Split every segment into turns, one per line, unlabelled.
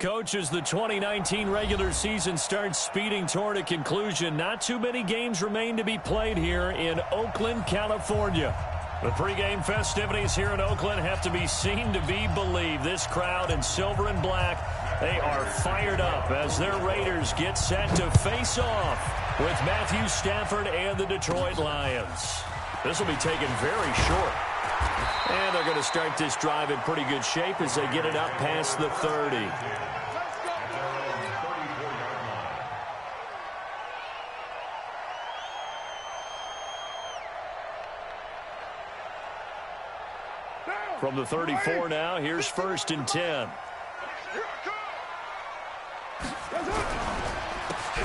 Coach, as the 2019 regular season starts speeding toward a conclusion, not too many games remain to be played here in Oakland, California. The pregame festivities here in Oakland have to be seen to be believed. This crowd in silver and black, they are fired up as their Raiders get set to face off with Matthew Stafford and the Detroit Lions. This will be taken very short. And they're going to start this drive in pretty good shape as they get it up past the 30. From the 34 now, here's 1st and 10.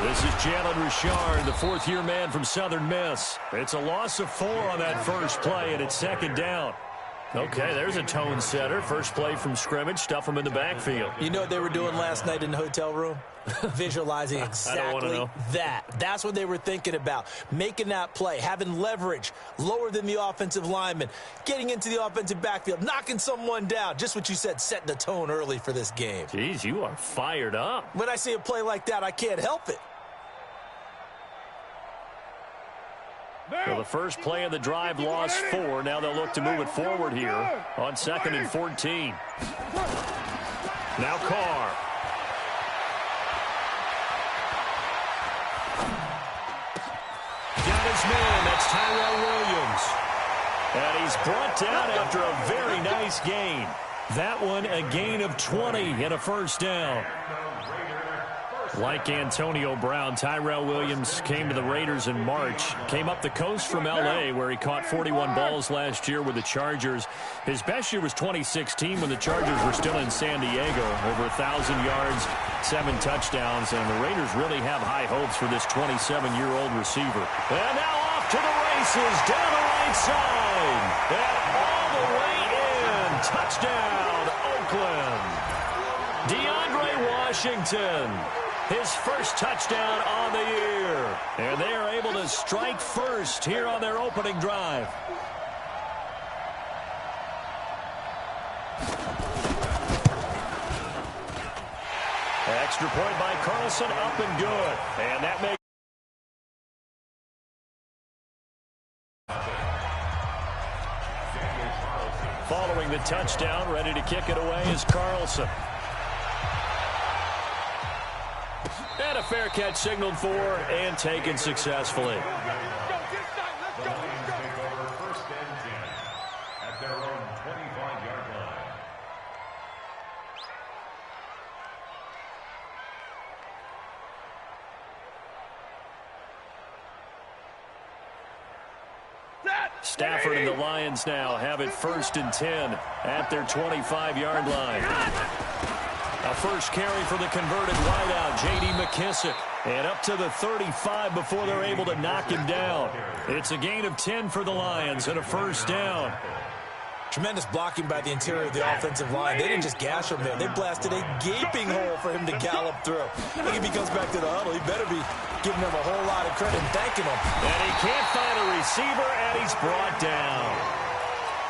This is Jalen Richard, the fourth-year man from Southern Miss. It's a loss of 4 on that first play, and it's 2nd down. Okay, there's a tone setter. First play from scrimmage, stuff them in the backfield.
You know what they were doing last night in the hotel room? Visualizing exactly that. That's what they were thinking about. Making that play, having leverage, lower than the offensive lineman, getting into the offensive backfield, knocking someone down. Just what you said, setting the tone early for this game.
Jeez, you are fired up.
When I see a play like that, I can't help it.
Well, the first play of the drive lost 4. Now they'll look to move it forward here on 2nd and 14. Now Carr. Got his man. That's Tyrell Williams. And he's brought down after a very nice gain. That one a gain of 20 and a first down. Like Antonio Brown, Tyrell Williams came to the Raiders in March. Came up the coast from L.A. where he caught 41 balls last year with the Chargers. His best year was 2016 when the Chargers were still in San Diego. Over 1,000 yards, 7 touchdowns, and the Raiders really have high hopes for this 27-year-old receiver. And now off to the races, down the right side. And all the way in. Touchdown, Oakland. DeAndre Washington. His first touchdown on the year. And they are able to strike first here on their opening drive. Extra point by Carlson, up and good. And that makes following the touchdown, ready to kick it away is Carlson. And a fair catch signaled for and taken successfully.
At their own 25-yard line.
Stafford and the Lions now have it 1st and 10 at their 25-yard line. A first carry for the converted wideout, J.D. McKissick. And up to the 35 before they're able to knock him down. It's a gain of 10 for the Lions and a first down.
Tremendous blocking by the interior of the offensive line. They didn't just gash him there. They blasted a gaping hole for him to gallop through. I think if he comes back to the huddle, he better be giving them a whole lot of credit and thanking them.
And he can't find a receiver, and he's brought down.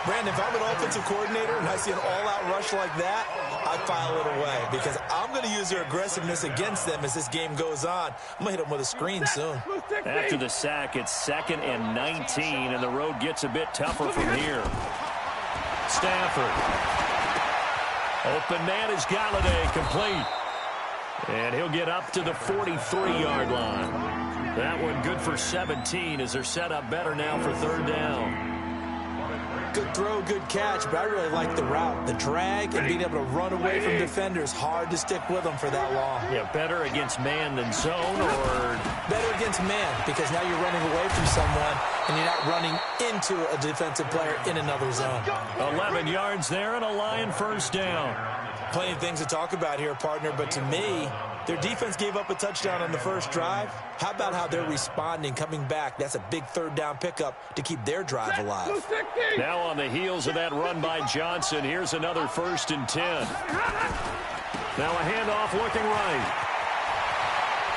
Brandon, if I'm an offensive coordinator and I see an all-out rush like that, I file it away because I'm going to use their aggressiveness against them as this game goes on. I'm going to hit them with a screen soon.
After the sack, it's 2nd and 19, and the road gets a bit tougher from here. Stafford. Open man is Galladay, complete. And he'll get up to the 43-yard line. That one good for 17 as they're set up better now for 3rd down.
Good throw, good catch, but I really like the route. The drag and being able to run away from defenders, hard to stick with them for that long.
Yeah, better against man than zone, or?
Better against man, because now you're running away from someone and you're not running into a defensive player in another zone.
11 yards there and a Lion first down.
Plenty of things to talk about here, partner, but to me, their defense gave up a touchdown on the first drive. How about how they're responding, coming back? That's a big 3rd down pickup to keep their drive alive.
Now on the heels of that run by Johnson, here's another 1st and 10. Now a handoff looking right.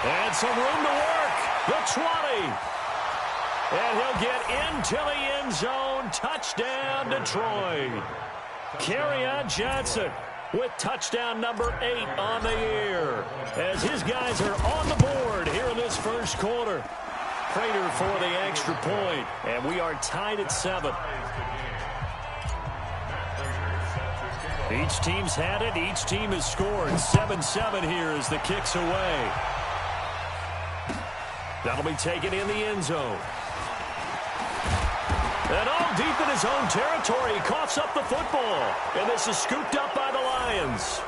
And some room to work. The 20. And he'll get into the end zone. Touchdown, Detroit. Kerryon Johnson. with touchdown number 8 on the year. As his guys are on the board here in this first quarter. Prater for the extra point, and we are tied at 7. Each team's had it. Each team has scored. 7-7 here as the kick's away. That'll be taken in the end zone. And all deep in his own territory, he coughs up the football. And this is scooped up by the Lions.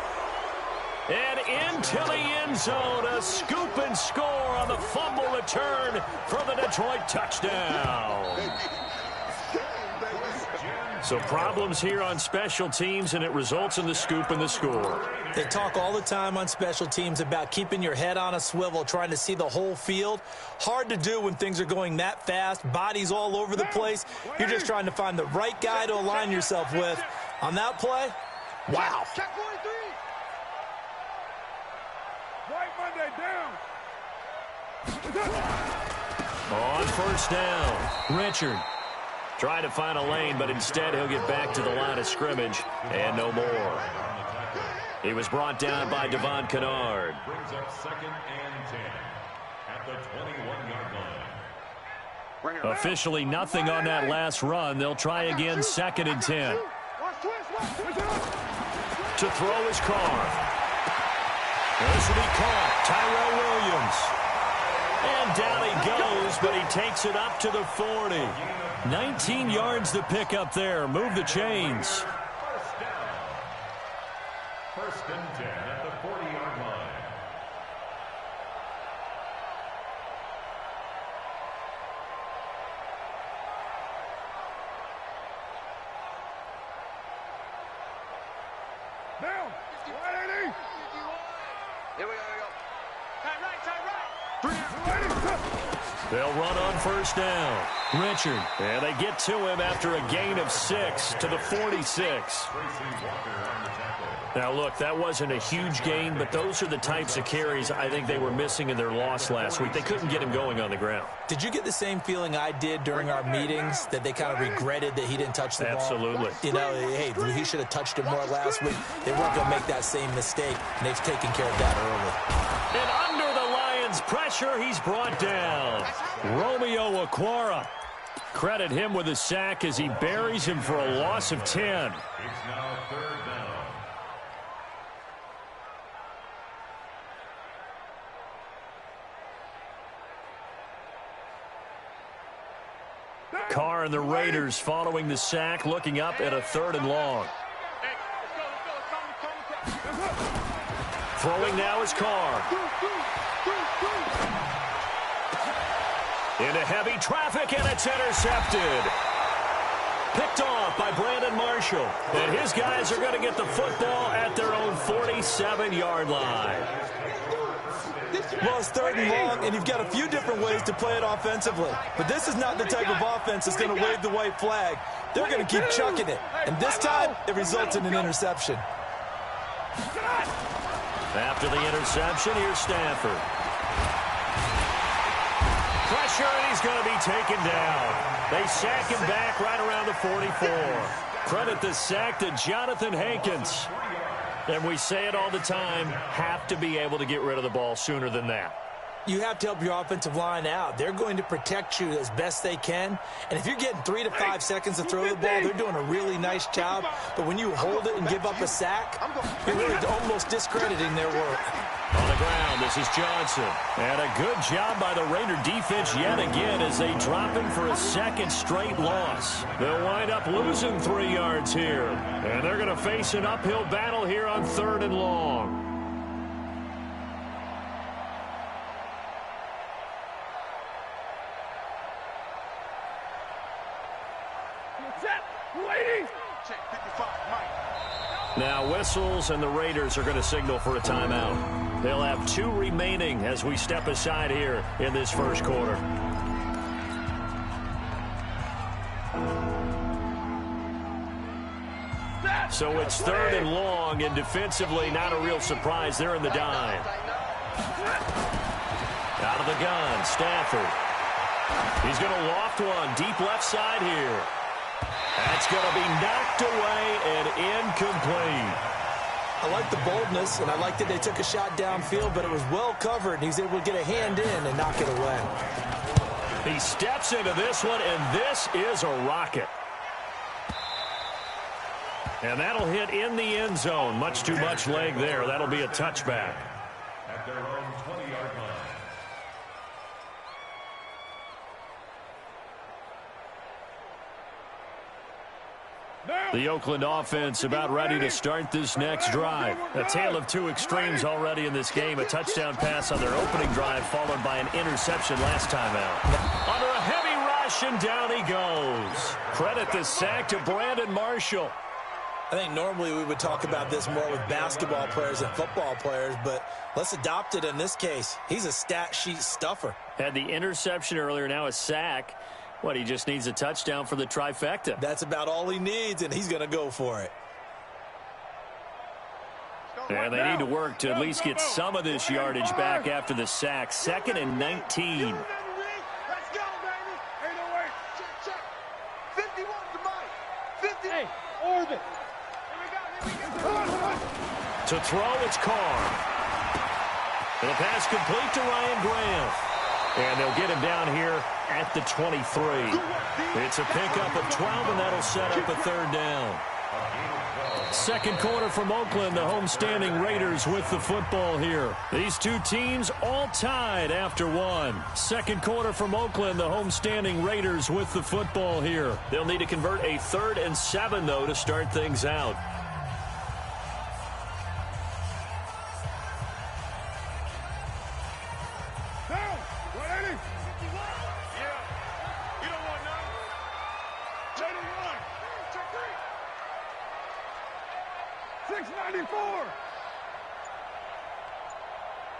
And into the end zone, a scoop and score on the fumble return for the Detroit touchdown. So problems here on special teams, and it results in the scoop and the score.
They talk all the time on special teams about keeping your head on a swivel, trying to see the whole field. Hard to do when things are going that fast, bodies all over the place. You're just trying to find the right guy to align yourself with. On that play, wow.
Check 43. Right Monday down.
On first down, Richard. Trying to find a lane, but instead he'll get back to the line of scrimmage and no more. He was brought down by Devon Kennard.
Brings up 2nd and 10 at the 21-yard line.
Officially nothing on that last run. They'll try again 2nd and 10. To throw his Carr. This will be caught. Tyrell Williams. And down he goes, but he takes it up to the 40. 19 yards to pick up there. Move the chains.
First down. 1st and 10 at the 40-yard line.
Down. 180.
Here we go.
They'll run on first down. Richard. And they get to him after a gain of 6 to the 46. Now, look, that wasn't a huge gain, but those are the types of carries I think they were missing in their loss last week. They couldn't get him going on the ground.
Did you get the same feeling I did during our meetings, that they kind of regretted that he didn't touch the ball?
Absolutely.
You know, hey, he should have touched it more last week. They weren't going to make that same mistake, and they've taken care of that early.
And under the Lions' pressure, he's brought down. Romeo Okwara. Credit him with a sack as he buries him for a loss of 10.
It's now 3rd down.
Carr and the Raiders following the sack, looking up at a 3rd and long. Throwing now is Carr. Into heavy traffic, and it's intercepted. Picked off by Brandon Marshall. And his guys are going to get the football at their own 47-yard line.
Well, it's 3rd and long, and you've got a few different ways to play it offensively. But this is not the type of offense that's going to wave the white flag. They're going to keep chucking it. And this time, it results in an interception.
After the interception, here's Stafford. Pressure, and he's going to be taken down. They sack him back right around the 44. Credit the sack to Jonathan Hankins. And we say it all the time, have to be able to get rid of the ball sooner than that.
You have to help your offensive line out. They're going to protect you as best they can. And if you're getting 3 to 5 seconds to throw the ball, they're doing a really nice job. But when you hold it and give up a sack, you're really almost discrediting their work.
On the ground, this is Johnson. And a good job by the Raider defense yet again as they drop him for a 2nd straight loss. They'll wind up losing 3 yards here. And they're going to face an uphill battle here on 3rd and long. Now whistles, and the Raiders are going to signal for a timeout. They'll have 2 remaining as we step aside here in this first quarter. So it's 3rd and long, and defensively not a real surprise. They're in the dime. Out of the gun, Stafford. He's going to loft one deep left side here. That's going to be knocked away and incomplete.
I like the boldness, and I like that they took a shot downfield, but it was well covered, and he's able to get a hand in and knock it away.
He steps into this one, and this is a rocket. And that'll hit in the end zone. Much too much leg there. That'll be a touchback.
At their own 20-yard line.
The Oakland offense about ready to start this next drive. A tale of two extremes already in this game. A touchdown pass on their opening drive, followed by an interception last time out. Under a heavy rush, and down he goes. Credit the sack to Brandon Marshall.
I think normally we would talk about this more with basketball players and football players, but let's adopt it in this case. He's a stat sheet stuffer.
Had the interception earlier, now a sack. What, he just needs a touchdown for the trifecta.
That's about all he needs, and he's going to go for it.
And they need to work to at least get some of this yardage back after the sack. 2nd and 19.
Let's go, baby. 808.
Check. 51 to Mike. 50.
Hey, orbit. Here we go.
To throw, it's Carr. And the pass complete to Ryan Graham. And they'll get him down here at the 23. It's a pickup of 12, and that'll set up a 3rd down. Second quarter from Oakland, the homestanding Raiders with the football here. These two teams all tied after one. Second quarter from Oakland, the homestanding Raiders with the football here. They'll need to convert a 3rd and 7, though, to start things out.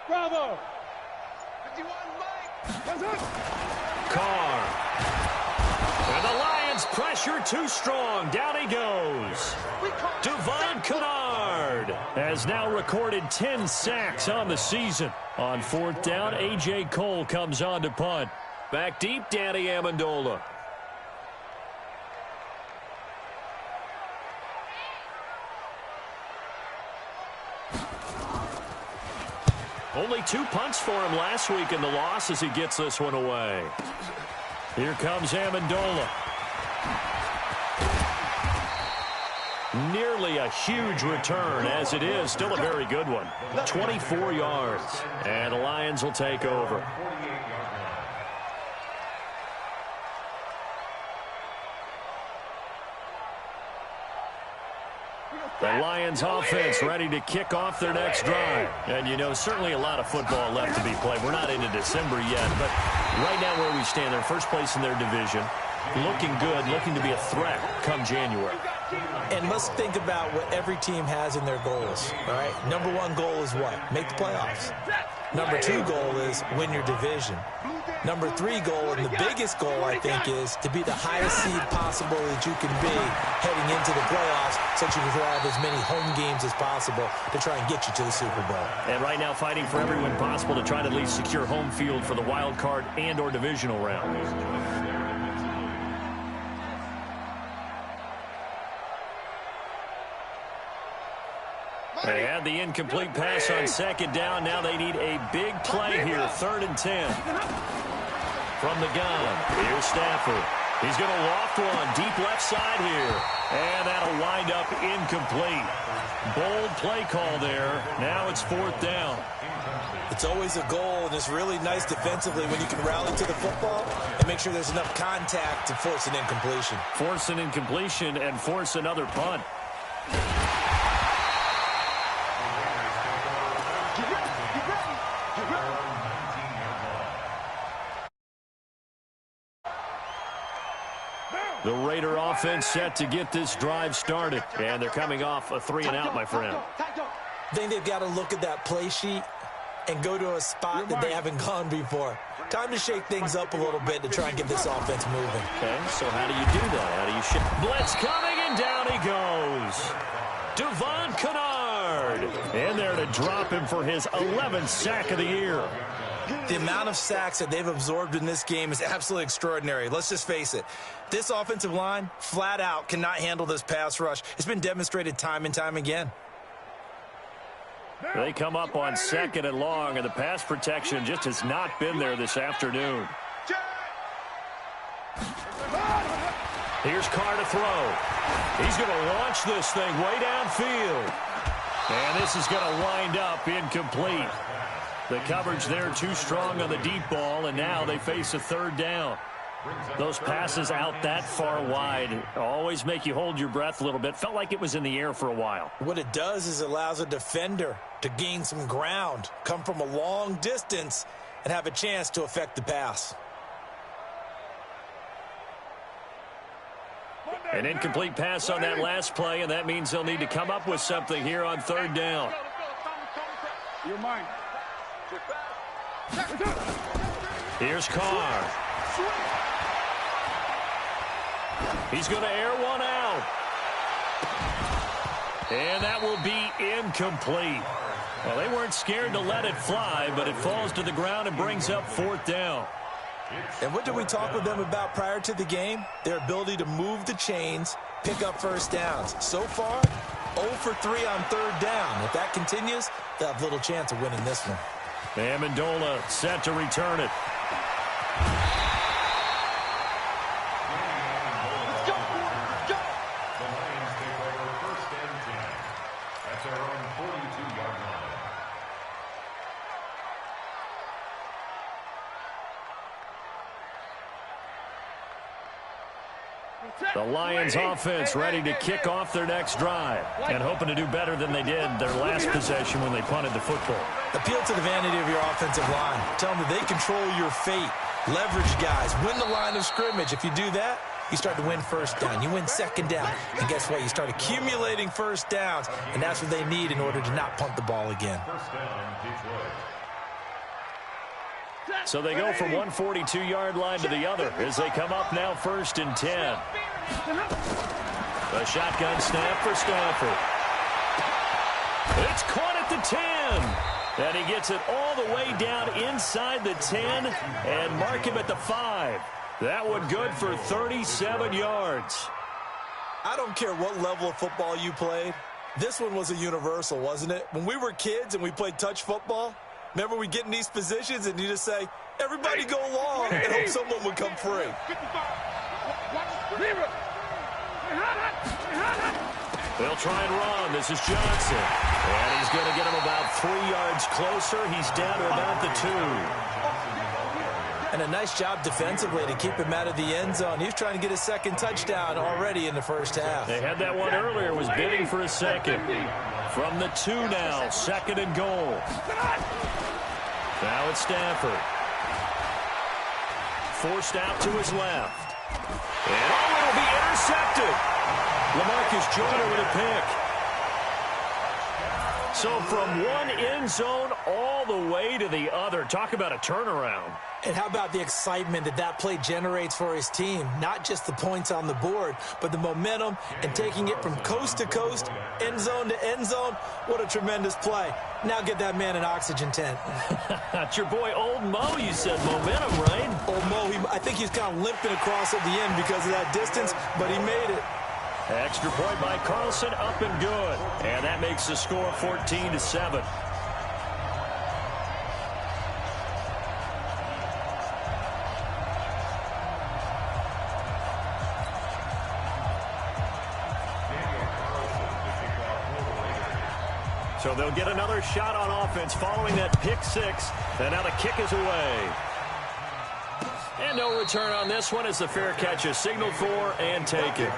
Bravo.
51 Mike.
That's it.
Carr. And the Lions pressure too strong. Down he goes. Devon Kennard has now recorded 10 sacks on the season. On 4th down, A.J. Cole comes on to punt. Back deep, Danny Amendola. Only 2 punts for him last week in the loss as he gets this one away. Here comes Amendola. Nearly a huge return, as it is. Still a very good one. 24 yards. And the Lions will take over. The Lions offense ready to kick off their next drive. And, you know, certainly a lot of football left to be played. We're not into December yet, but right now where we stand, they're first place in their division. Looking good, looking to be a threat come January.
And let's think about what every team has in their goals, all right? Number 1 goal is what? Make the playoffs. Number 2 goal is win your division. Number 3 goal, and the biggest goal, I think, is to be the highest seed possible that you can be heading into the playoffs so that you can have as many home games as possible to try and get you to the Super Bowl.
And right now fighting for every win possible to try to at least secure home field for the wild card and or divisional round. They had the incomplete pass on 2nd down. Now they need a big play here. 3rd and 10. From the gun, here's Stafford. He's going to loft one deep left side here. And that'll wind up incomplete. Bold play call there. Now it's 4th down.
It's always a goal, and it's really nice defensively when you can rally to the football and make sure there's enough contact to force an incompletion.
Force an incompletion and force another punt. The Raider offense set to get this drive started. And they're coming off a 3-and-out, my friend.
I think they've got to look at that play sheet and go to a spot that they haven't gone before. Time to shake things up a little bit to try and get this offense moving.
Okay, so how do you do that? How do you shift? Blitz coming, and down he goes. Devon Kennard in there to drop him for his 11th sack of the year.
The amount of sacks that they've absorbed in this game is absolutely extraordinary. Let's just face it. This offensive line, flat out, cannot handle this pass rush. It's been demonstrated time and time again.
They come up on 2nd and long, and the pass protection just has not been there this afternoon. Here's Carr to throw. He's going to launch this thing way downfield. And this is going to wind up incomplete. The coverage there too strong on the deep ball, and now they face a 3rd down. Those passes out that far wide always make you hold your breath a little bit. Felt like it was in the air for a while.
What it does is it allows a defender to gain some ground, come from a long distance, and have a chance to affect the pass.
An incomplete pass on that last play, and that means they'll need to come up with something here on 3rd down.
You're mine.
Here's Carr. He's going to air one out. And that will be incomplete. Well, they weren't scared to let it fly, but it falls to the ground and brings up 4th down.
And what did we talk with them about prior to the game? Their ability to move the chains, pick up first downs. So far, 0 for 3 on 3rd down. If that continues, they'll have little chance of winning this one.
Amendola set to return it.
Let's go. Go.
The Lions take over 1st and 10 at their own 42-yard line.
The Lions offense ready to kick off their next drive and hoping to do better than they did their last possession when they punted the football.
Appeal to the vanity of your offensive line. Tell them that they control your fate. Leverage guys. Win the line of scrimmage. If you do that, you start to win 1st down. You win 2nd down. And guess what? You start accumulating 1st downs, and that's what they need in order to not punt the ball again.
1st down, Detroit.
So they go from one 42-yard line to the other as they come up now 1st and 10. The shotgun snap for Stafford. It's caught at the 10. And he gets it all the way down inside the 10 and mark him at the 5. That one good for 37 yards.
I don't care what level of football you played. This one was a universal, wasn't it? When we were kids and we played touch football, remember we get in these positions and you just say, everybody go long and hope someone would come free.
They'll try and run. This is Johnson. And he's going to get him about 3 yards closer. He's down to about the 2.
And a nice job defensively to keep him out of the end zone. He was trying to get his 2nd touchdown already in the 1st half.
They had that one earlier, was bidding for a 2nd. From the 2 now, 2nd and goal. Now it's Stafford. Forced out to his left. And it'll be intercepted. LaMarcus Joyner with a pick. So from one end zone all the way to the other. Talk about a turnaround.
And how about the excitement that that play generates for his team? Not just the points on the board, but the momentum and taking it from coast to coast, end zone to end zone. What a tremendous play. Now get that man an oxygen tent.
That's your boy Old Mo, you said. Momentum, right?
Old Mo, I think he's kind of limping across at the end because of that distance, but he made it.
Extra point by Carlson, up and good. And that makes the score 14-7. So they'll get another shot on offense following that pick 6. And now the kick is away. And no return on this one as the fair catch is signaled for and taken.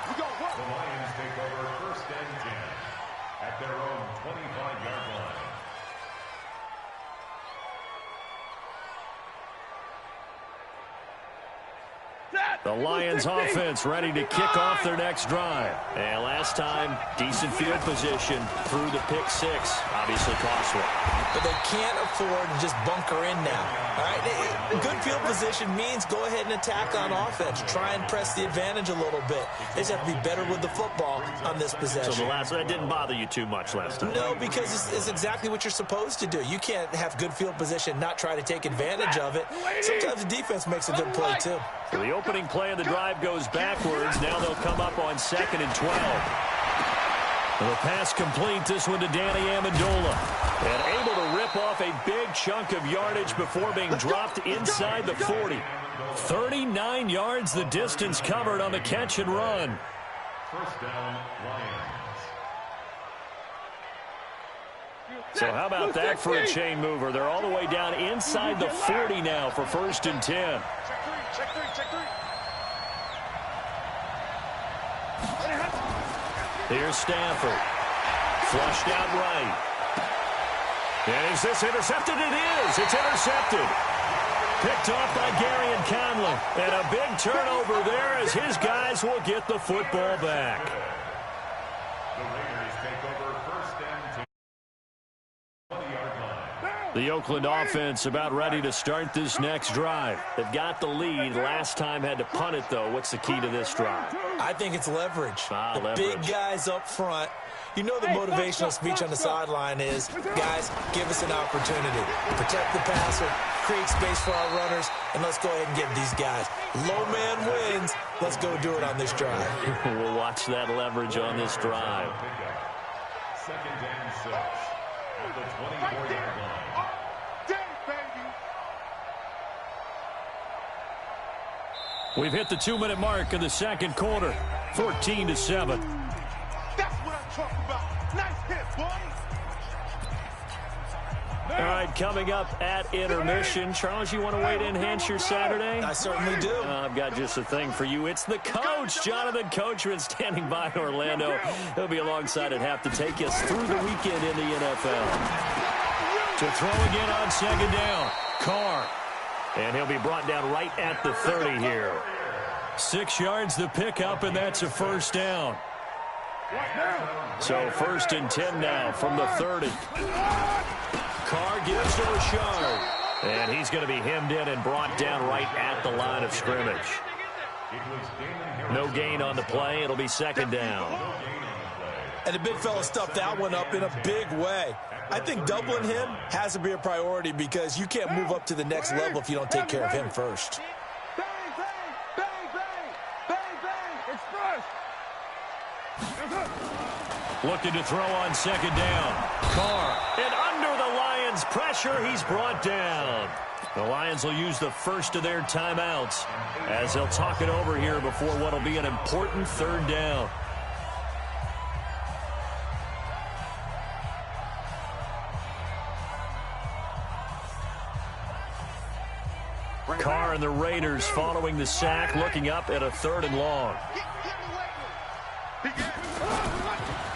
The Lions take over 1st and 10 at their own 25-yard line.
The Lions offense ready to kick off their next drive. And last time, decent field position through the pick 6. Obviously cost one.
But they can't afford to just bunker in now. All right? Good field position means go ahead and attack on offense. Try and press the advantage a little bit. They just have to be better with the football on this possession.
So that didn't bother you too much last time?
No, because it's exactly what you're supposed to do. You can't have good field position, not try to take advantage of it. Sometimes the defense makes a good play, too.
So the opening play of the drive goes backwards. Now they'll come up on 2nd and 12. The pass complete. This one to Danny Amendola. And able to rip off a big chunk of yardage before being dropped inside the 40. 39 yards the distance covered on the catch and run.
First down, Lions.
So how about that for a chain mover? They're all the way down inside the 40 now for 1st and 10.
Check three, check three.
Here's Stafford. Flushed out right. And is this intercepted? It is. It's intercepted. Picked off by Gary and Conlon. And a big turnover there as his guys will get the football back.
The Raiders take over 1st and 10. 20-yard line.
The Oakland offense about ready to start this next drive. They've got the lead. Last time had to punt it, though. What's the key to this drive?
I think it's leverage.
Leverage.
Big guys up front. You know the motivational speech on the sideline is, guys, give us an opportunity. Protect the passer, create space for our runners, and let's go ahead and get these guys. Low man wins. Let's go do it on this drive.
We'll watch that leverage on this drive.
2nd and 6 at the 24-yard line.
We've hit the 2-minute mark of the second quarter. 14-7.
That's what I'm talking about. Nice hit, boy.
All right, coming up at intermission. Charles, you want to wait to enhance your Saturday?
I certainly do.
I've got just a thing for you. It's the coach, Jonathan Coachman, standing by in Orlando. He'll be alongside at half to take us through the weekend in the NFL. To throw again on 2nd down, Carr. And he'll be brought down right at the 30 here. 6 yards the pickup, and that's a 1st down. So 1st and 10 now from the 30. Carr gives to Rashard. And he's going to be hemmed in and brought down right at the line of scrimmage. No gain on the play. It'll be 2nd down.
And the big fella stuffed that one up in a big way. I think doubling him has to be a priority because you can't move up to the next level if you don't take care of him first.
Bang, bang, bang, bang, bang, bang. Express.
Looking to throw on 2nd down. Carr. And under the Lions' pressure, he's brought down. The Lions will use the first of their timeouts as they'll talk it over here before what will be an important 3rd down. Carr and the Raiders following the sack, looking up at a 3rd and long.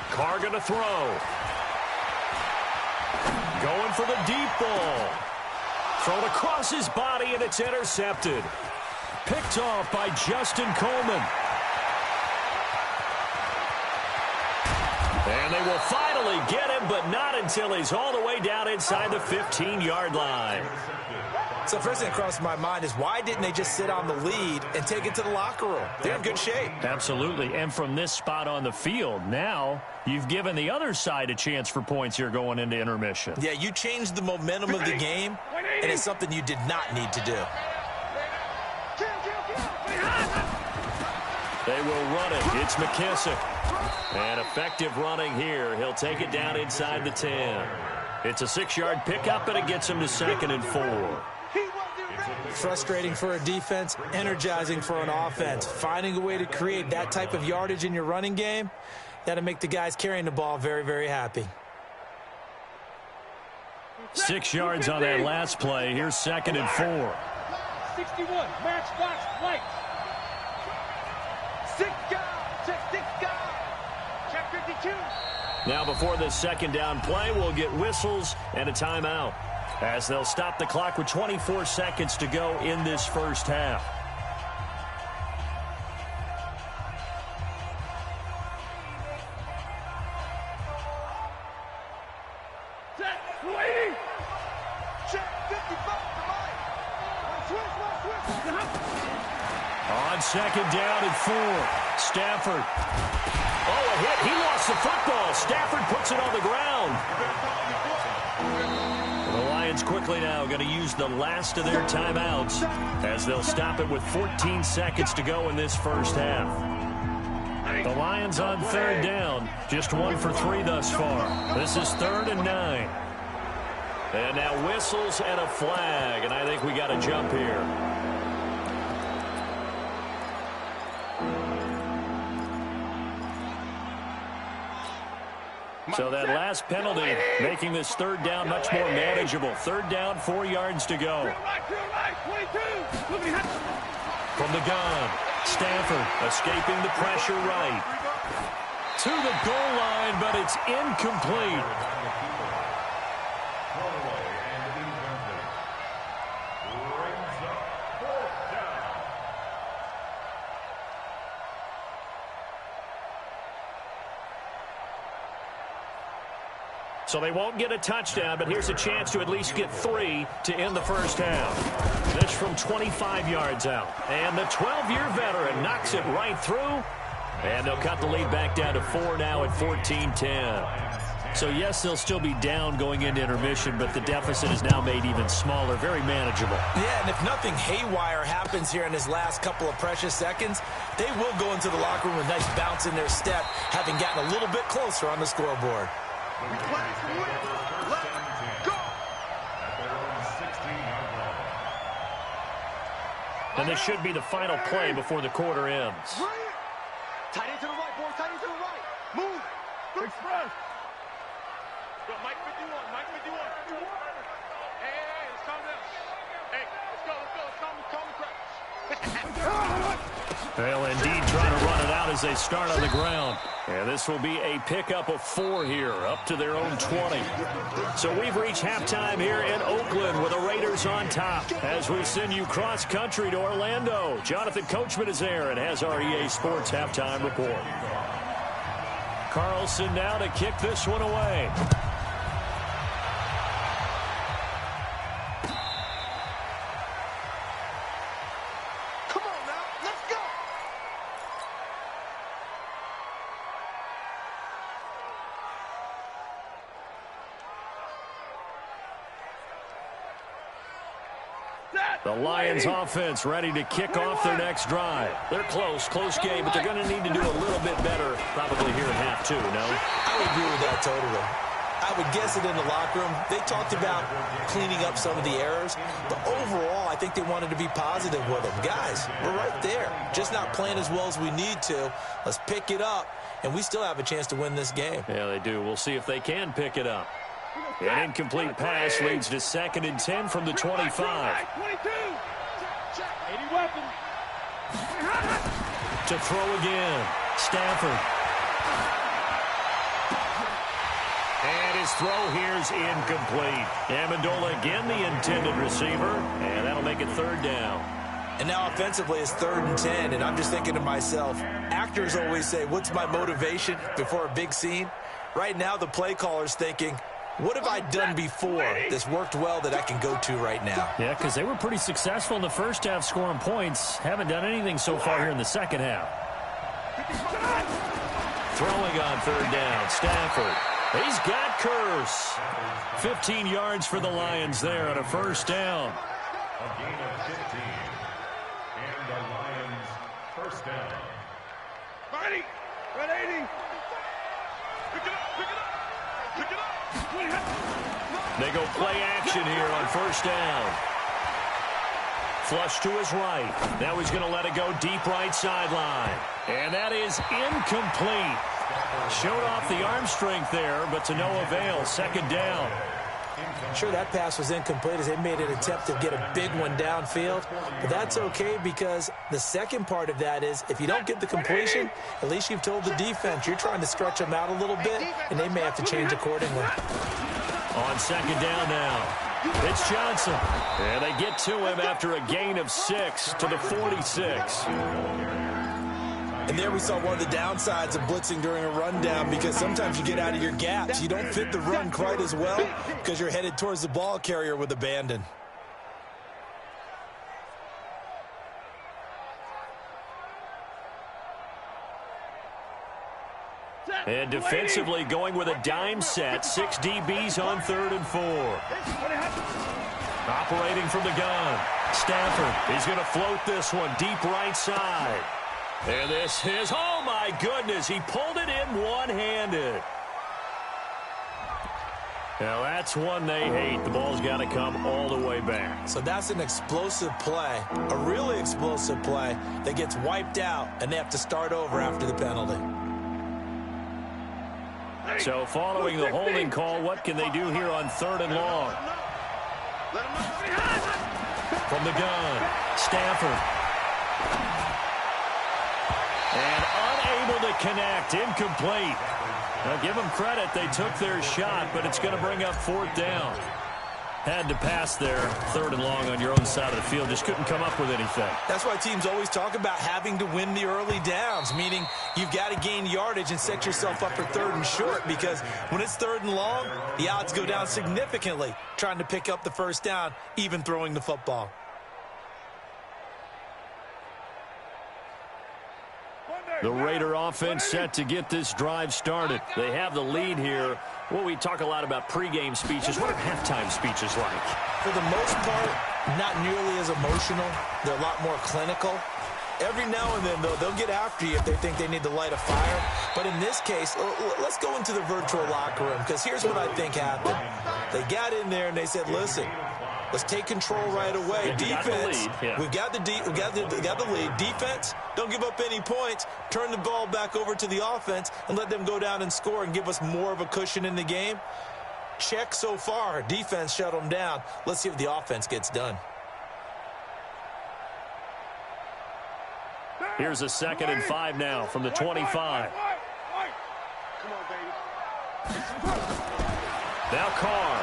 Carr going to throw. Going for the deep ball. Thrown across his body, and it's intercepted. Picked off by Justin Coleman. And they will finally get him, but not until he's all the way down inside the 15-yard line.
So first thing that crossed my mind is why didn't they just sit on the lead and take it to the locker room? They're in good shape.
Absolutely. And from this spot on the field, now you've given the other side a chance for points here going into intermission.
Yeah, you changed the momentum of the game, and it's something you did not need to do.
They will run it. It's McKissick. And effective running here. He'll take it down inside the 10. It's a 6-yard pickup, and it gets him to 2nd and 4.
Frustrating for a defense, energizing for an offense. Finding a way to create that type of yardage in your running game, that'll make the guys carrying the ball very, very happy.
6 yards on that last play. Here's 2nd and 4.
61, matchbox, light.
6 guys, check 6 guys.
Check 52.
Now before this 2nd down play, we'll get whistles and a timeout as they'll stop the clock with 24 seconds to go in this first half.
Set, waiting.
Check 55 to Mike. Switch.
On 2nd down and 4. Stafford. Oh, a hit. He lost the football. Stafford puts it on the ground. The Lions quickly now going to use the last of their timeouts as they'll stop it with 14 seconds to go in this first half. The Lions on third down. Just 1 for 3 thus far. This is 3rd and 9. And now whistles and a flag, and I think we got a jump here. So that last penalty making this 3rd down much more manageable. 3rd down, 4 yards to go. From the gun, Stafford escaping the pressure right. To the goal line, but it's incomplete. So they won't get a touchdown, but here's a chance to at least get 3 to end the first half. This from 25 yards out. And the 12-year veteran knocks it right through. And they'll cut the lead back down to 4 now at 14-10. So, yes, they'll still be down going into intermission, but the deficit is now made even smaller, very manageable.
Yeah, and if nothing haywire happens here in his last couple of precious seconds, they will go into the locker room with a nice bounce in their step, having gotten a little bit closer on the scoreboard.
And this should be the final play before the quarter ends.
Tight end to the right, boys. Tight end to the right. Move. Express. Go, Mike 51. Mike 51. Hey, let's calm down. Hey, let's go.
They'll indeed try to run it out as they start on the ground. And this will be a pickup of 4 here, up to their own 20. So we've reached halftime here in Oakland with the Raiders on top as we send you cross-country to Orlando. Jonathan Coachman is there and has our EA Sports halftime report. Carlson now to kick this one away. The Lions offense ready to kick off their next drive. They're close game, but they're going to need to do a little bit better probably here in half 2, no?
I would agree with that totally. I would guess it in the locker room. They talked about cleaning up some of the errors, but overall, I think they wanted to be positive with them. Guys, we're right there. Just not playing as well as we need to. Let's pick it up, and we still have a chance to win this game.
Yeah, they do. We'll see if they can pick it up. An incomplete pass leads to 2nd and 10 from the 25.
22. 80 weapons.
To throw again. Stafford. And his throw here's incomplete. Amendola again the intended receiver. And that'll make it 3rd down.
And now offensively it's 3rd and 10. And I'm just thinking to myself, actors always say, what's my motivation before a big scene? Right now the play caller's thinking, what have I done before that's worked well that I can go to right now?
Yeah, because they were pretty successful in the first half scoring points. Haven't done anything so far here in the second half. Throwing on 3rd down, Stafford. He's got Curse. 15 yards for the Lions there on a 1st down.
A gain of 15. And the Lions 1st down.
30. 180. Pick it up. Pick it up. Pick it up.
They go play action here on 1st down. Flush to his right. Now he's going to let it go deep right sideline. And that is incomplete. Showed off the arm strength there, but to no avail. 2nd down.
Sure, that pass was incomplete as they made an attempt to get a big one downfield. But that's okay because the second part of that is if you don't get the completion, at least you've told the defense you're trying to stretch them out a little bit, and they may have to change accordingly.
On 2nd down now. It's Johnson. And they get to him after a gain of 6 to the 46.
And there we saw one of the downsides of blitzing during a rundown because sometimes you get out of your gaps. You don't fit the run quite as well because you're headed towards the ball carrier with abandon.
And defensively going with a dime set. 6 DBs on 3rd and 4. Operating from the gun. Stafford. He's going to float this one deep right side. And this is, oh my goodness. He pulled it in one-handed. Now, that's one they hate. The ball's got to come all the way back.
So that's an explosive play, a really explosive play that gets wiped out, and they have to start over after the penalty.
So following the holding call, what can they do here on 3rd and long? From the gun, Stafford. And unable to connect, incomplete. Now, give them credit. They took their shot, but it's going to bring up 4th down. Had to pass there, 3rd and long on your own side of the field. Just couldn't come up with anything.
That's why teams always talk about having to win the early downs, meaning you've got to gain yardage and set yourself up for 3rd and short, because when it's 3rd and long, the odds go down significantly trying to pick up the 1st down, even throwing the football.
The Raider offense set to get this drive started. They have the lead here. Well, we talk a lot about pregame speeches. What are halftime speeches like?
For the most part, not nearly as emotional. They're a lot more clinical. Every now and then, though, they'll get after you if they think they need to light a fire. But in this case, let's go into the virtual locker room, because here's what I think happened. They got in there and they said, listen, let's take control right away. Defense, we've got the lead. Defense, don't give up any points. Turn the ball back over to the offense and let them go down and score and give us more of a cushion in the game. Check so far. Defense shut them down. Let's see if the offense gets done.
Here's a 2nd and 5 now from the 25.
Come on, baby.
Now Carr.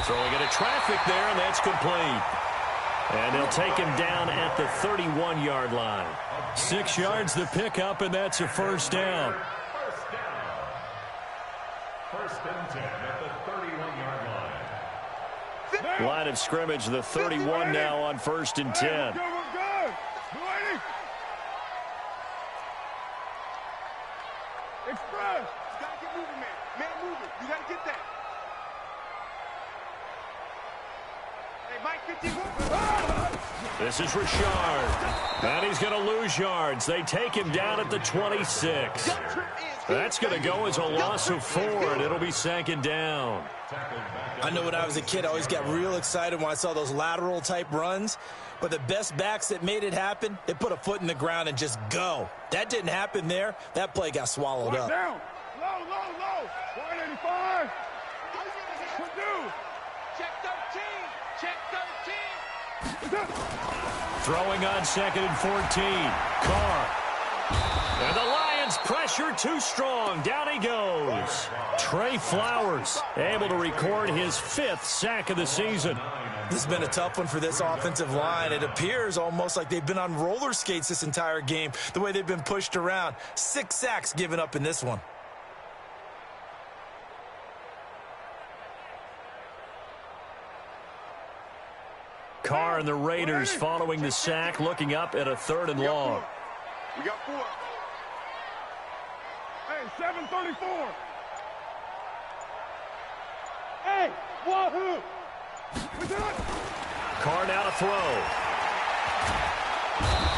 Throwing into traffic there, and that's complete. And they'll take him down at the 31-yard line. 6 yards the pickup, and that's a 1st down.
1st and 10 at the 31-yard line.
Line of scrimmage, the 31 now on 1st and 10.
Express. You got to get moving, man. Man moving. You got to get that. Hey, Mike 51.
This is Richard. And he's going to lose yards. They take him down at the 26. That's going to go as a loss of 4, and it'll be 2nd down.
I know when I was a kid, I always got real excited when I saw those lateral-type runs. But the best backs that made it happen, they put a foot in the ground and just go. That didn't happen there. That play got swallowed up.
Down. Low, low, low. 185. Purdue.
Check 13. Check 13.
Throwing on 2nd and 14. Carr. And the Lions pressure too strong. Down he goes. Trey Flowers able to record his 5th sack of the season.
This has been a tough one for this offensive line. It appears almost like they've been on roller skates this entire game, the way they've been pushed around. 6 sacks given up in this one.
Carr and the Raiders following the sack, looking up at a 3rd and long.
We got 4.
Hey, 734. Hey, wahoo. We did it.
Carr now to throw.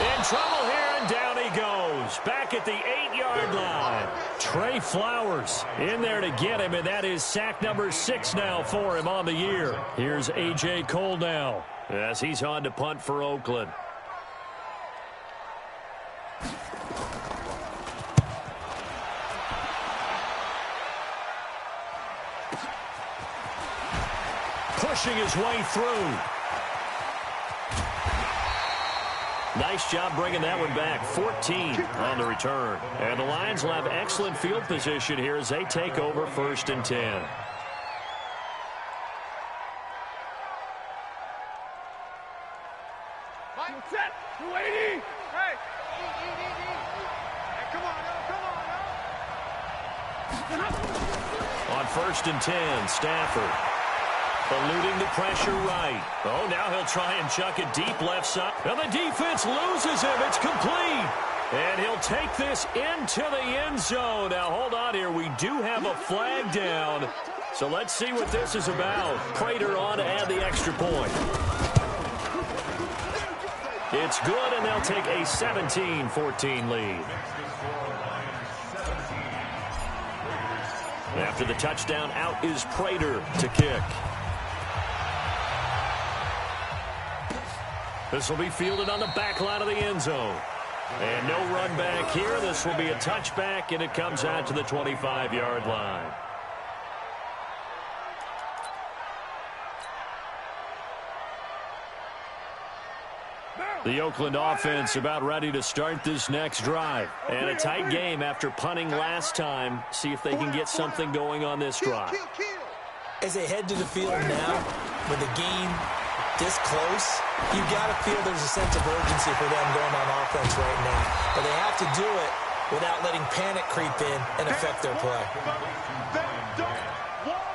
In trouble here, and down he goes. Back at the 8-yard line. Trey Flowers in there to get him, and that is sack number 6 now for him on the year. Here's A.J. Cole now as he's on to punt for Oakland. Pushing his way through. Nice job bringing that one back. 14 on the return. And the Lions will have excellent field position here as they take over 1st and 10.
Set. 280.
Hey. Hey, come on,
On 1st and 10, Stafford. Eluding the pressure right. Oh, now he'll try and chuck it deep left side. And the defense loses him. It's complete. And he'll take this into the end zone. Now, hold on here. We do have a flag down. So let's see what this is about. Prater on to add the extra point. It's good, and they'll take a 17-14 lead. After the touchdown, out is Prater to kick. This will be fielded on the back line of the end zone. And no run back here. This will be a touchback, and it comes out to the 25-yard line. The Oakland offense about ready to start this next drive. And a tight game after punting last time. See if they can get something going on this drive.
As they head to the field now, with the game this close, you got to feel there's a sense of urgency for them going on offense right now. But they have to do it without letting panic creep in and affect their play.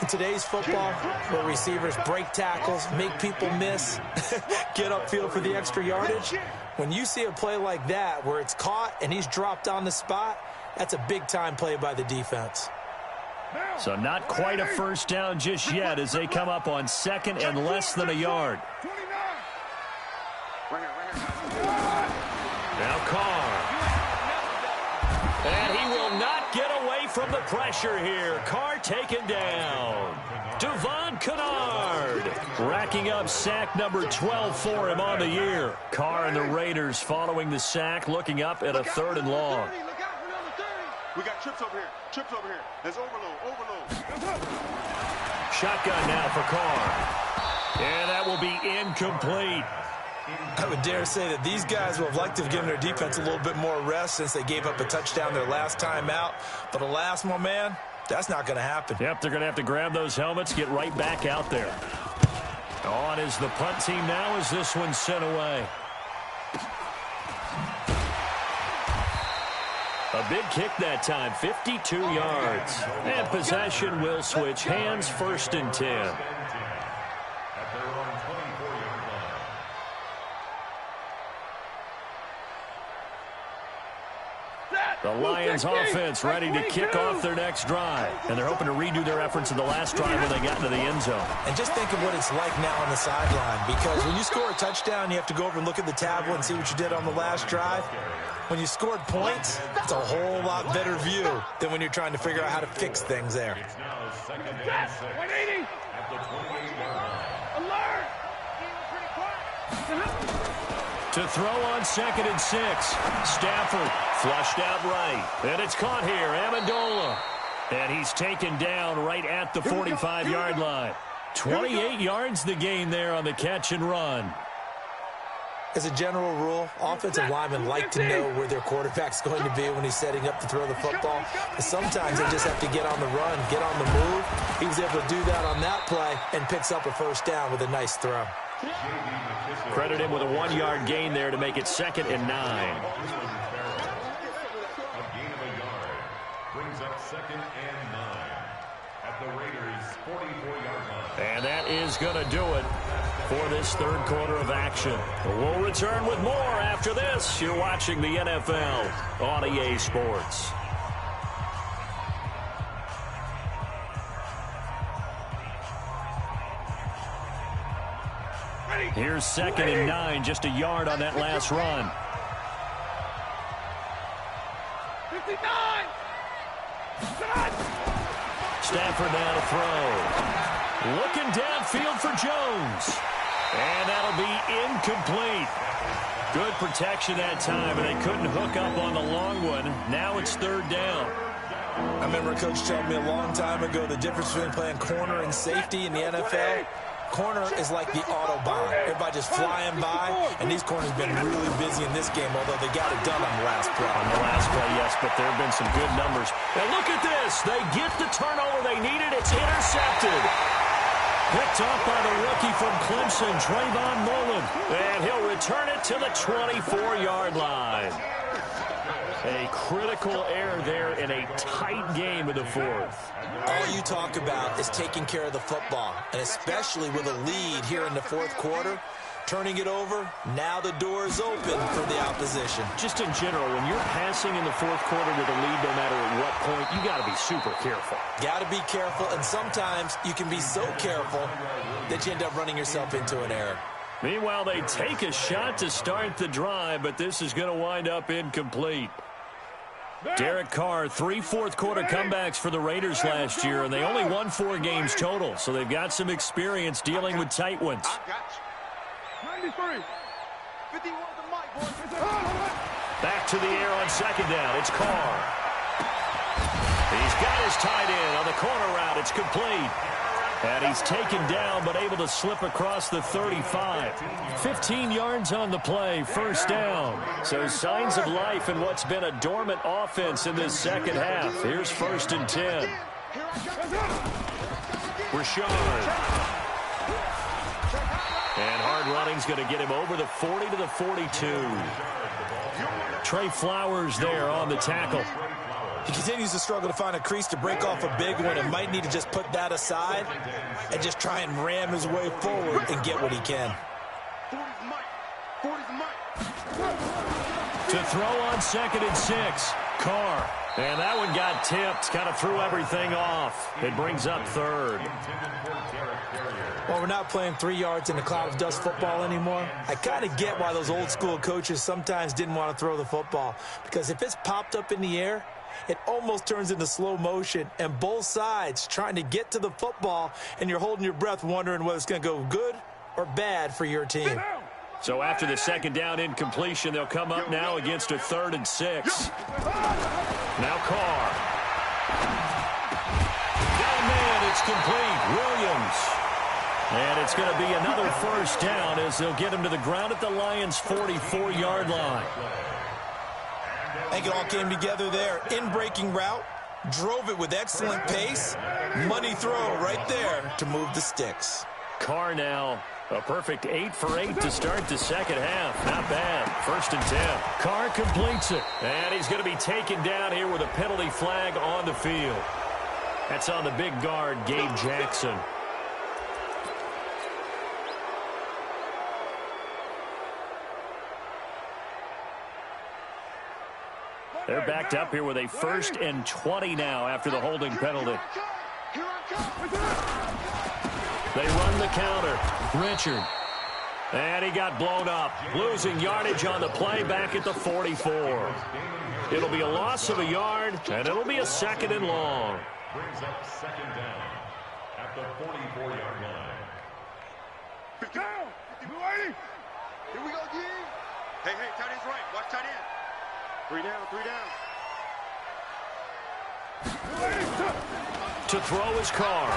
In today's football, where receivers break tackles, make people miss, get upfield for the extra yardage, when you see a play like that where it's caught and he's dropped on the spot, that's a big-time play by the defense.
So not quite a first down just yet as they come up on second and less than a yard. Now Carr. And he will not get away from the pressure here. Carr taken down. Devon Kennard racking up sack number 12 for him on the year. Carr and the Raiders following the sack, looking up at a 3rd and long.
We got trips over here. Trips over here. There's overload.
Shotgun now for Carr. And that will be incomplete.
I would dare say that these guys would have liked to have given their defense a little bit more rest since they gave up a touchdown their last time out. But alas, my man, that's not going to happen.
Yep, they're going to have to grab those helmets, get right back out there. On is the punt team now as this one's sent away. A big kick that time, 52 yards. And possession will switch hands, 1st and 10. The Lions offense ready to kick off their next drive. And they're hoping to redo their efforts in the last drive when they got into the end zone.
And just think of what it's like now on the sideline. Because when you score a touchdown, you have to go over and look at the tablet and see what you did on the last drive. When you scored points, it's a whole lot better view than when you're trying to figure out how to fix things there.
180. Alert.
To throw on 2nd and 6. Stafford flushed out right. And it's caught here, Amendola. And he's taken down right at the 45-yard line. 28 yards the gain there on the catch and run.
As a general rule, offensive linemen like to know where their quarterback's going to be when he's setting up to throw the football. But sometimes they just have to get on the run, get on the move. He was able to do that on that play and picks up a 1st down with a nice throw.
Credit him with a 1-yard gain there to make it 2nd and 9.
A gain of a yard brings up 2nd and 9 at the Raiders' 44-yard line.
And that is going to do it for this 3rd quarter of action. We'll return with more after this. You're watching the NFL on EA Sports. Here's 2nd and 9, just a yard on that last run.
59.
Stafford now to throw. Looking downfield for Jones. And that'll be incomplete. Good protection that time, and they couldn't hook up on the long one. Now it's 3rd down.
I remember a coach telling me a long time ago the difference between playing corner and safety in the NFL. Corner is like the Autobahn. Everybody just flying by, and these corners have been really busy in this game, although they got it done on the last play.
On the last play, yes, but there have been some good numbers. And look at this. They get the turnover they needed. It's intercepted. Picked off by the rookie from Clemson, Trayvon Mullen. And he'll return it to the 24-yard line. A critical error there in a tight game in the 4th.
All you talk about is taking care of the football, and especially with a lead here in the 4th quarter, turning it over, now the door is open for the opposition.
Just in general, when you're passing in the 4th quarter with a lead, no matter at what point, you got to be super careful.
Got to be careful, and sometimes you can be so careful that you end up running yourself into an error.
Meanwhile, they take a shot to start the drive, but this is going to wind up incomplete. Derek Carr, 3 fourth-quarter comebacks for the Raiders last year, and they only won 4 games total, so they've got some experience dealing with tight ones.
93.
51 the mic, boys.
Back to the air on second down. It's Carr. He's got his tight end on the corner route. It's complete. And he's taken down, but able to slip across the 35. 15 yards on the play, first down. So signs of life in what's been a dormant offense in this second half. Here's 1st and 10. Rashard. And hard running's going to get him over the 40 to the 42. Trey Flowers there on the tackle.
He continues to struggle to find a crease to break off a big one and might need to just put that aside and just try and ram his way forward and get what he can.
40's mic. 40's mic.
To throw on 2nd and 6. Carr. And that one got tipped. Kind of threw everything off. It brings up 3rd.
Well, we're not playing 3 yards in a cloud of dust football anymore. I kind of get why those old school coaches sometimes didn't want to throw the football. Because if it's popped up in the air, it almost turns into slow motion, and both sides trying to get to the football, and you're holding your breath wondering whether it's going to go good or bad for your team.
So after the 2nd down incompletion, they'll come up now against a 3rd and 6. Now Carr. Down man, it's complete. Williams. And it's going to be another first down as they'll get him to the ground at the Lions' 44-yard line.
I think it all came together there. In-breaking route, drove it with excellent pace. Money throw right there to move the sticks.
Carr now, a perfect 8 for 8 to start the second half. Not bad. 1st and 10. Carr completes it. And he's going to be taken down here with a penalty flag on the field. That's on the big guard, Gabe Jackson. They're backed up here with a 1st and 20 now after the holding penalty. They run the counter. Richard. And he got blown up. Losing yardage on the play back at the 44. It'll be a loss of a yard, and it'll be a 2nd and long.
Brings up 2nd down at the 44-yard line.
Down.
Here we go, G. Hey, tight end's right. Watch tight end. 3 down, 3 down.
To throw his Carr.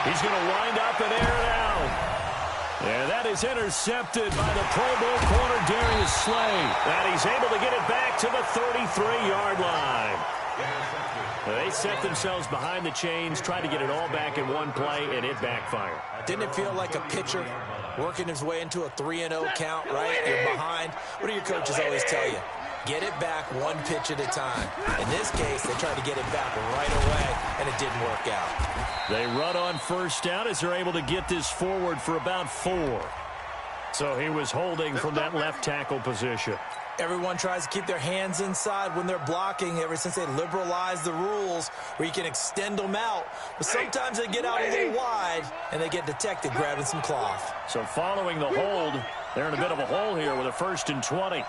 He's going to wind up and air it out. And that is intercepted by the Pro Bowl corner, Darius Slay. And he's able to get it back to the 33-yard line. They set themselves behind the chains, tried to get it all back in one play, and it backfired.
Didn't it feel like a pitcher working his way into a 3-0 count, right? You're behind. What do your coaches always tell you? Get it back one pitch at a time. In this case, they tried to get it back right away, and it didn't work out.
They run on 1st down as they're able to get this forward for about 4. So he was holding from that left tackle position.
Everyone tries to keep their hands inside when they're blocking ever since they liberalized the rules where you can extend them out. But sometimes they get out a little wide, and they get detected grabbing some cloth.
So following the hold, they're in a bit of a hole here with a 1st and 20.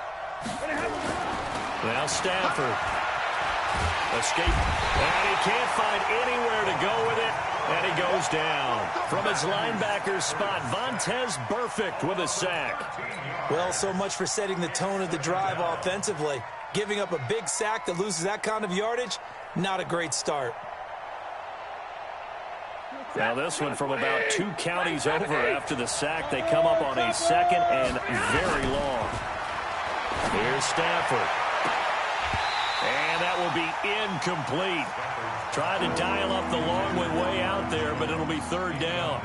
Now Stafford. Escape. And he can't find anywhere to go with it. And he goes down. From his linebacker spot, Vontaze Burfict with a sack.
Well, so much for setting the tone of the drive offensively. Giving up a big sack that loses that kind of yardage, not a great start.
Now this one from about 2 counties over after the sack. They come up on a 2nd and very long. Here's Stafford. And that will be incomplete. Tried to dial up the long one way out there, but it'll be 3rd down.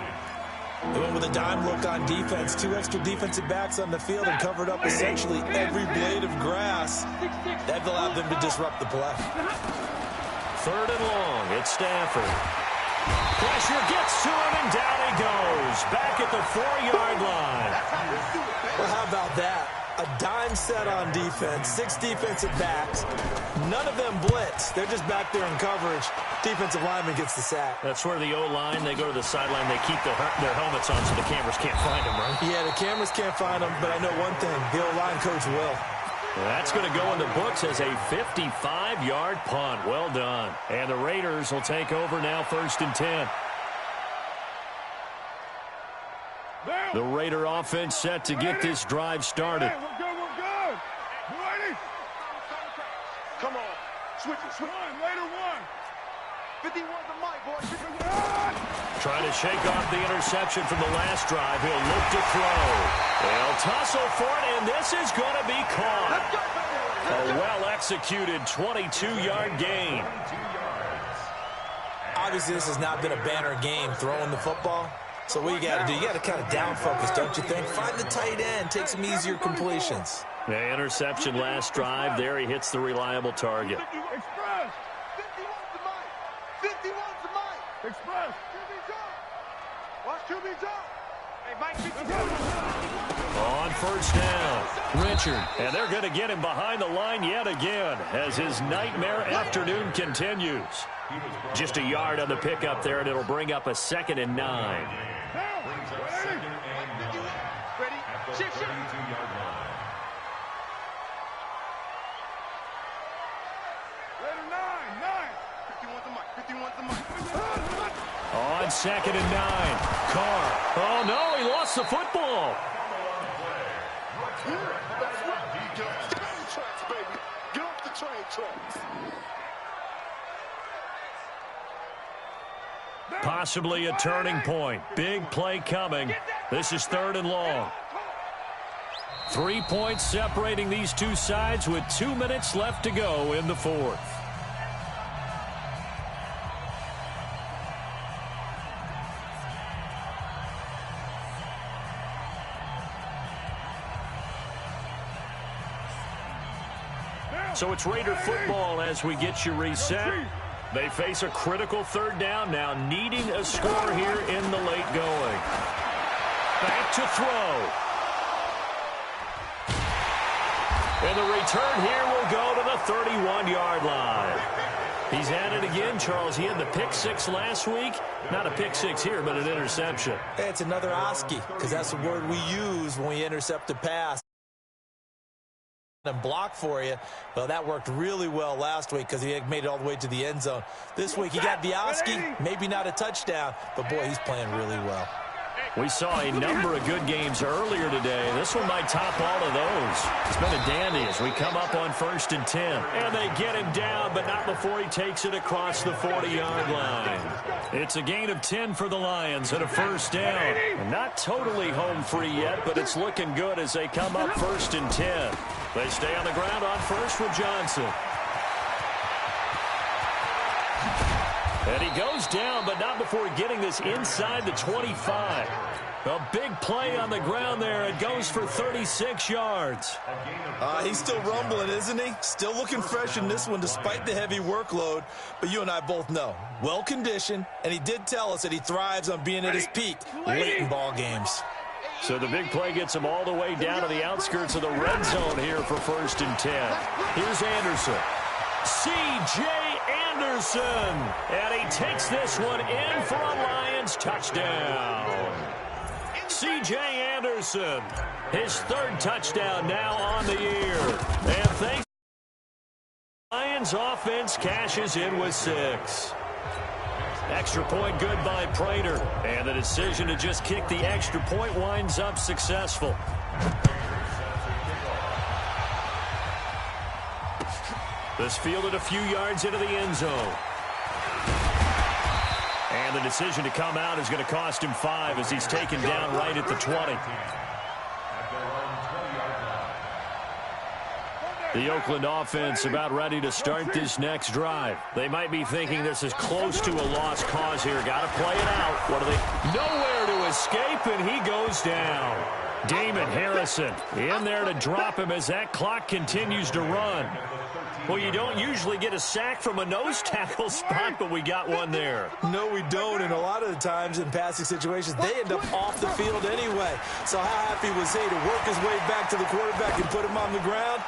They went with a dime look on defense. 2 extra defensive backs on the field and covered up essentially every blade of grass. That allowed them to disrupt the play.
3rd and long. It's Stafford. Pressure gets to him, and down he goes. Back at the 4-yard line.
Well, how about that? a dime set on defense, 6 defensive backs. None of them blitz. They're just back there in coverage. Defensive lineman gets the sack.
That's where the O-line, they go to the sideline, they keep their helmets on so the cameras can't find them, right?
Yeah, the cameras can't find them, but I know one thing. The O-line coach will.
That's going to go in the books as a 55-yard punt. Well done. And the Raiders will take over now, 1st and 10. The Raider offense set to get this drive started.
We're good, we're good. You ready?
Come on. Switch it, switch it.
Raider 1.
51 to Mike, boys.
Trying to shake off the interception from the last drive. He'll look to throw. They'll tussle for it, and this is going to be caught. A well-executed 22-yard gain.
Obviously, this has not been a banner game throwing the football. So what you got to do, you got to kind of down focus, don't you think? Find the tight end, take some easier completions.
The interception last drive. There he hits the reliable target.
Express.
51 to Mike. 51 to Mike.
Express.
QB jump. Watch QB jump. Hey, Mike, 51.
On 1st down, Richard. And they're going to get him behind the line yet again as his nightmare afternoon continues. Just a yard on the pickup there, and it'll bring up a 2nd and 9.
Ready? Shift, shift.
Raider 9.
51 to Mike. 51 to Mike.
On 2nd and 9, Carr. Oh, no, he lost the football.
Get off the train tracks, baby. Get off the train tracks.
Possibly a turning point. Big play coming. This is 3rd and long. 3 points separating these two sides with 2 minutes left to go in the 4th. So it's Raider football as we get you reset. They face a critical 3rd down now, needing a score here in the late going. Back to throw. And the return here will go to the 31-yard line. He's at it again, Charles. He had the pick 6 last week. Not a pick 6 here, but an interception.
Hey, it's another Oski, because that's the word we use when we intercept a pass. And block for you. Well, that worked really well last week because he made it all the way to the end zone. This week he got the Oski, maybe not a touchdown, but boy, he's playing really well.
We saw a number of good games earlier today. This one might top all of those. It's been a dandy as we come up on 1st and 10. And they get him down, but not before he takes it across the 40-yard line. It's a gain of 10 for the Lions and a 1st down. And not totally home free yet, but it's looking good as they come up 1st and 10. They stay on the ground on 1st with Johnson. And he goes down, but not before getting this inside the 25. A big play on the ground there. It goes for 36 yards.
He's still rumbling, isn't he? Still looking fresh in this one despite the heavy workload. But you and I both know, well-conditioned, and he did tell us that he thrives on being at his peak late in ball games.
So the big play gets him all the way down to the outskirts of the red zone here for 1st and 10. Here's Anderson. C.J. Anderson. And he takes this one in for a Lions touchdown. C.J. Anderson, his 3rd touchdown now on the year. And thanks to the Lions offense cashes in with 6. Extra point good by Prater. And the decision to just kick the extra point winds up successful. This fielded a few yards into the end zone. And the decision to come out is going to cost him 5 as he's taken down right at the 20. The Oakland offense about ready to start this next drive. They might be thinking this is close to a lost cause here. Got to play it out. What are they? Nowhere to escape, and he goes down. Damon Harrison in there to drop him as that clock continues to run. Well, you don't usually get a sack from a nose tackle spot, but we got one there.
No, we don't, and a lot of the times in passing situations, they end up off the field anyway. So how happy was he to work his way back to the quarterback and put him on the ground?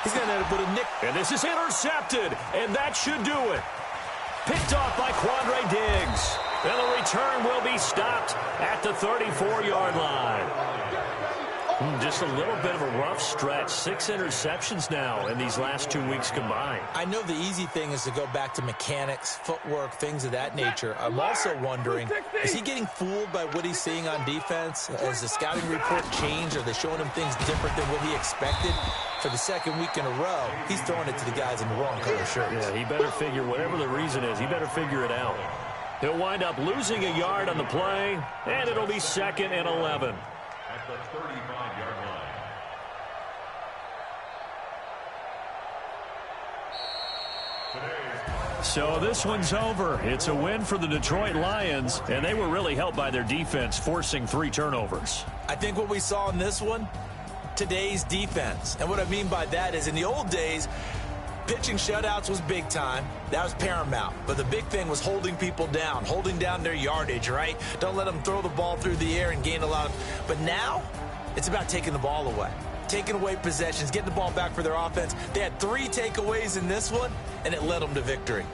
He's going to have to put a nick.
And this is intercepted, and that should do it. Picked off by Quandre Diggs. And the return will be stopped at the 34-yard line. Just a little bit of a rough stretch. 6 interceptions now in these last 2 weeks combined.
I know the easy thing is to go back to mechanics, footwork, things of that nature. I'm also wondering, is he getting fooled by what he's seeing on defense? Has the scouting report changed? Are they showing him things different than what he expected? For the second week in a row, he's throwing it to the guys in the wrong color shirts.
Yeah, he better figure, whatever the reason is, he better figure it out. He'll wind up losing a yard on the play, and it'll be 2nd and 11.
At the 35-yard line.
So this one's over. It's a win for the Detroit Lions, and they were really helped by their defense, forcing 3 turnovers.
I think what we saw in this one, today's defense. And what I mean by that is in the old days, pitching shutouts was big time. That was paramount. But the big thing was holding people down, holding down their yardage, right? Don't let them throw the ball through the air and gain a lot of... But now, it's about taking the ball away. Taking away possessions, getting the ball back for their offense. They had 3 takeaways in this one, and it led them to victory.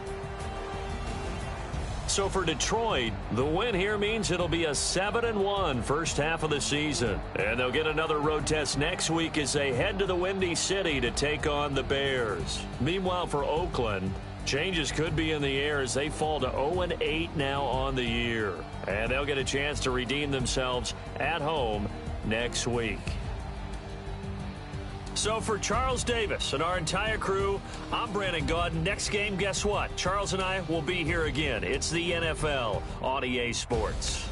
So for Detroit, the win here means it'll be a 7-1 first half of the season. And they'll get another road test next week as they head to the Windy City to take on the Bears. Meanwhile, for Oakland, changes could be in the air as they fall to 0-8 now on the year. And they'll get a chance to redeem themselves at home next week. So for Charles Davis and our entire crew, I'm Brandon Gaudin. Next game, guess what? Charles and I will be here again. It's the NFL on EA Sports.